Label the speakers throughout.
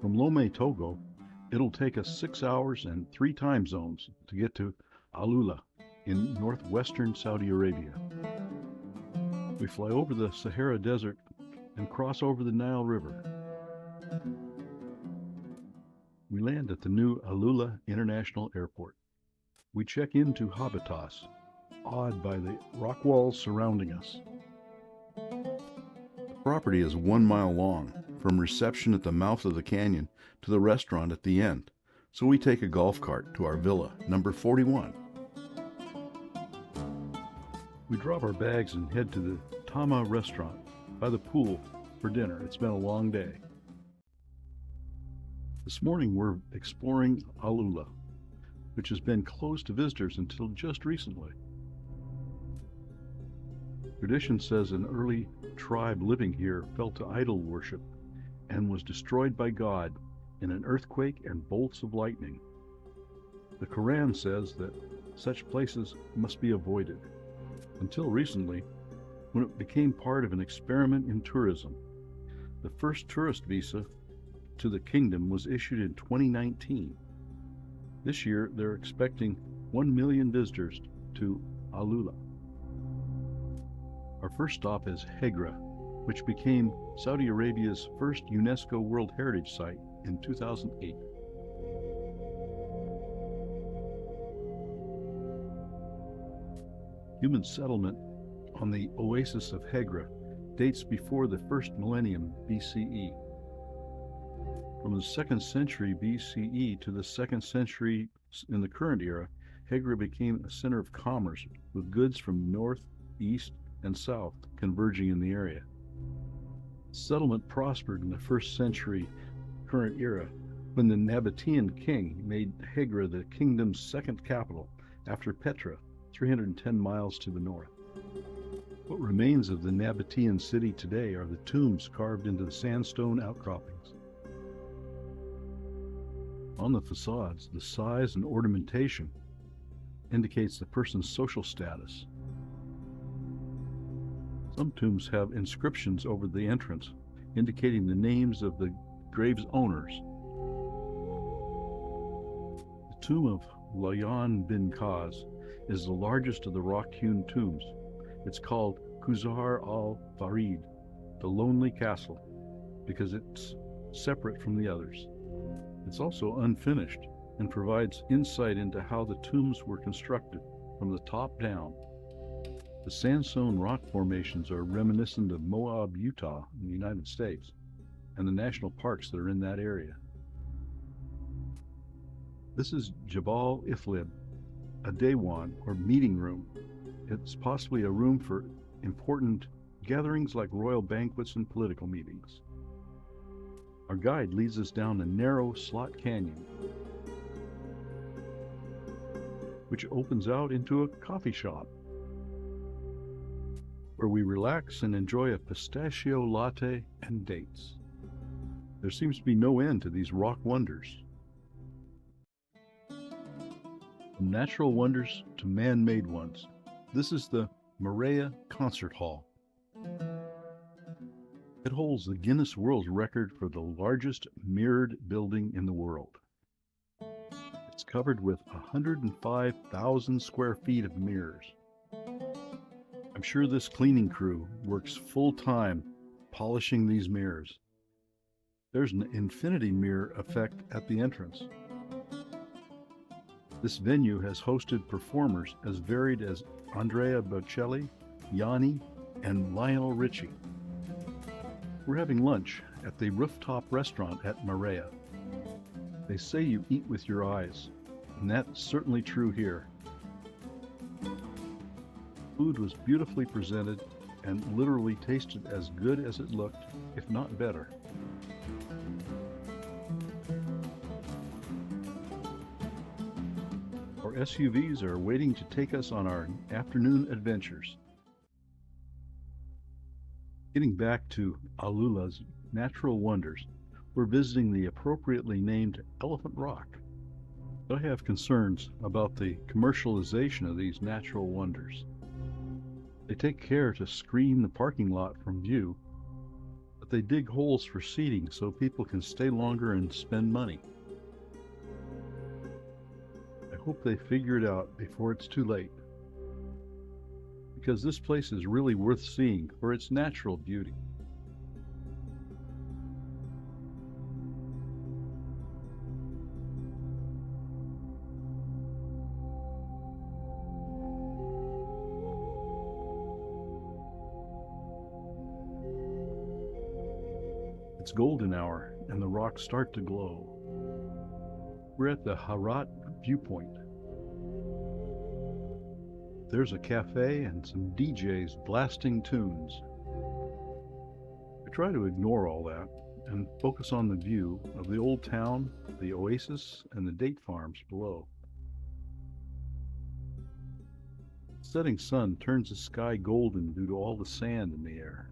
Speaker 1: From Lome, Togo, it'll take us 6 hours and 3 time zones to get to Alula in northwestern Saudi Arabia. We fly over the Sahara Desert and cross over the Nile River. We land at the new Alula International Airport. We check into Habitas, awed by the rock walls surrounding us. The property is 1 mile long, from reception at the mouth of the canyon to the restaurant at the end, so we take a golf cart to our villa, number 41. We drop our bags and head to the Tama restaurant by the pool for dinner. It's been a long day. This morning we're exploring Alula, which has been closed to visitors until just recently. Tradition says an early tribe living here fell to idol worship and was destroyed by God in an earthquake and bolts of lightning. The Quran says that such places must be avoided. Until recently, when it became part of an experiment in tourism. The first tourist visa to the kingdom was issued in 2019. This year, they're expecting 1 million visitors to Alula. Our first stop is Hegra, which became Saudi Arabia's first UNESCO World Heritage Site in 2008. Human settlement on the oasis of Hegra dates before the first millennium BCE. From the 2nd century BCE to the 2nd century in the current era, Hegra became a center of commerce with goods from north, east, and south converging in the area. Settlement prospered in the 1st century current era when the Nabatean king made Hegra the kingdom's second capital after Petra, 310 miles to the north. What remains of the Nabatean city today are the tombs carved into the sandstone outcroppings. On the facades, the size and ornamentation indicates the person's social status. Some tombs have inscriptions over the entrance, indicating the names of the grave's owners. The tomb of Layan bin Kaz is the largest of the rock-hewn tombs. It's called Kuzar al-Farid, the lonely castle, because it's separate from the others. It's also unfinished and provides insight into how the tombs were constructed from the top down. The sandstone rock formations are reminiscent of Moab, Utah, in the United States, and the national parks that are in that area. This is Jabal Iflib, a Dewan, or meeting room. It's possibly a room for important gatherings like royal banquets and political meetings. Our guide leads us down a narrow slot canyon, which opens out into a coffee shop, where we relax and enjoy a pistachio latte and dates. There seems to be no end to these rock wonders. From natural wonders to man-made ones, this is the Maria Concert Hall. It holds the Guinness World Record for the largest mirrored building in the world. It's covered with 105,000 square feet of mirrors. I'm sure this cleaning crew works full-time polishing these mirrors. There's an infinity mirror effect at the entrance. This venue has hosted performers as varied as Andrea Bocelli, Yanni, and Lionel Richie. We're having lunch at the rooftop restaurant at Maria. They say you eat with your eyes, and that's certainly true here. Food was beautifully presented and literally tasted as good as it looked, if not better. Our SUVs are waiting to take us on our afternoon adventures. Getting back to Alula's natural wonders, we're visiting the appropriately named Elephant Rock. But I have concerns about the commercialization of these natural wonders. They take care to screen the parking lot from view, but they dig holes for seating so people can stay longer and spend money. I hope they figure it out before it's too late, because this place is really worth seeing for its natural beauty. It's golden hour and the rocks start to glow. We're at the Hegra viewpoint. There's a cafe and some DJs blasting tunes. I try to ignore all that and focus on the view of the old town, the oasis, and the date farms below. The setting sun turns the sky golden due to all the sand in the air.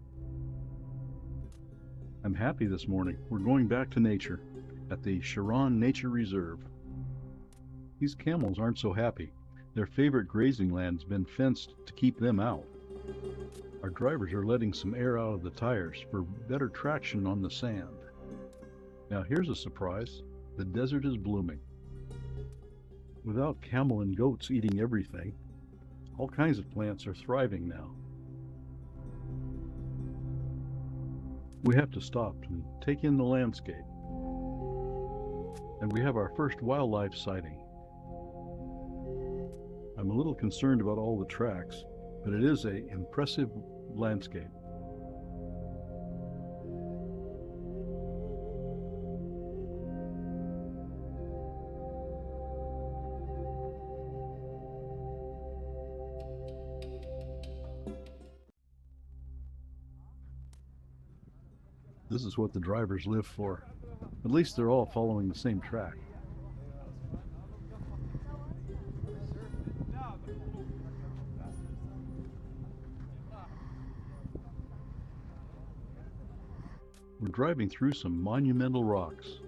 Speaker 1: I'm happy this morning. We're going back to nature at the Sharaan Nature Reserve. These camels aren't so happy. Their favorite grazing land's been fenced to keep them out. Our drivers are letting some air out of the tires for better traction on the sand. Now here's a surprise. The desert is blooming. Without camel and goats eating everything, all kinds of plants are thriving now. We have to stop and take in the landscape. And we have our first wildlife sighting. I'm a little concerned about all the tracks, but it is an impressive landscape. This is what the drivers live for. At least they're all following the same track. We're driving through some monumental rocks.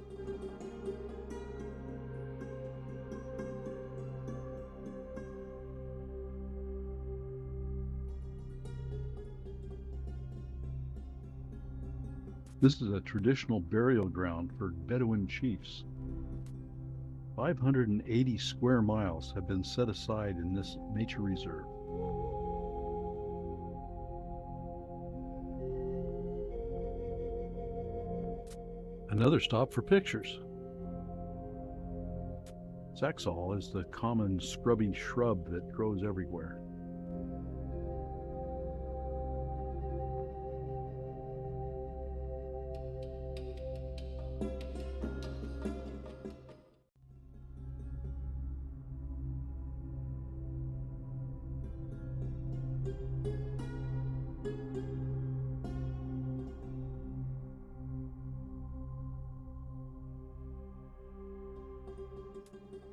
Speaker 1: This is a traditional burial ground for Bedouin chiefs. 580 square miles have been set aside in this nature reserve. Another stop for pictures. Saxaul is the common scrubby shrub that grows everywhere.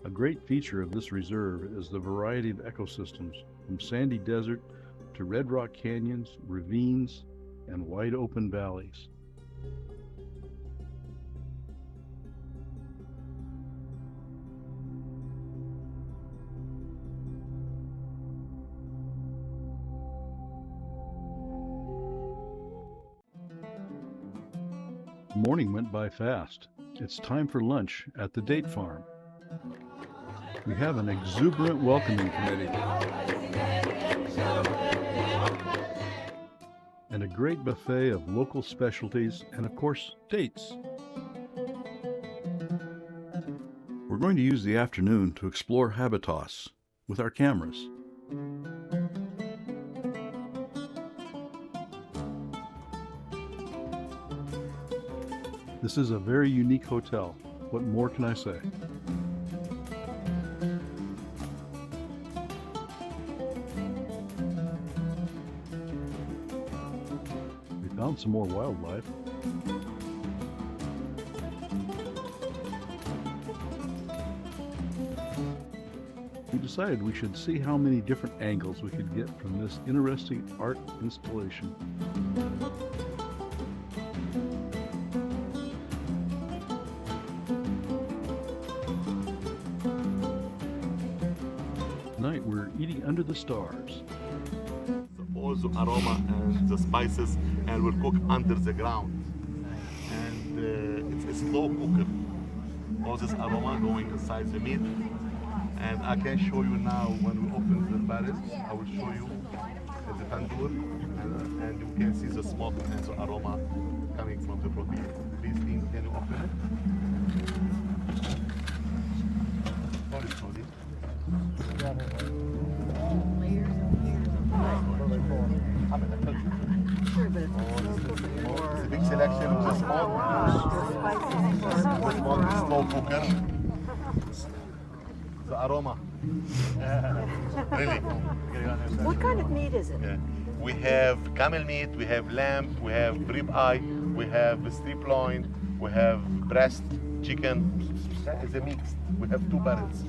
Speaker 1: A great feature of this reserve is the variety of ecosystems, from sandy desert to red rock canyons, ravines, and wide open valleys. The morning went by fast. It's time for lunch at the date farm. We have an exuberant welcoming committee and a great buffet of local specialties and, of course, dates. We're going to use the afternoon to explore habitats with our cameras. This is a very unique hotel. What more can I say? Found some more wildlife. We decided we should see how many different angles we could get from this interesting art installation. Tonight we're eating under the stars.
Speaker 2: The all the aroma and the spices, and will cook under the ground. And it's a slow cooker. All this aroma going inside the meat. And I can show you now when we open the barrel. I will show you the tandoor, and you can see the smoke and the aroma coming from the protein. Please, Dean, can you open it? Slowly. It's a big selection of the smoke. The smoke is slow cooker. The aroma. Really.
Speaker 3: What kind of meat is it?
Speaker 2: Yeah. We have camel meat, we have lamb, we have rib eye, we have strip loin, we have breast chicken. It's a mix. We have 2 barrels.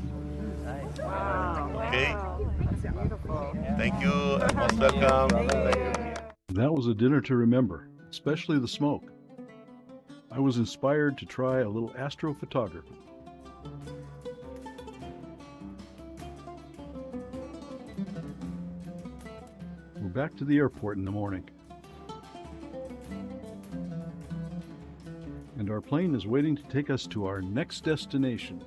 Speaker 3: Wow.
Speaker 2: Okay.
Speaker 3: That's beautiful.
Speaker 2: Thank you and most welcome. Thank you.
Speaker 1: That was a dinner to remember, especially the smoke. I was inspired to try a little astrophotography. We're back to the airport in the morning. And our plane is waiting to take us to our next destination.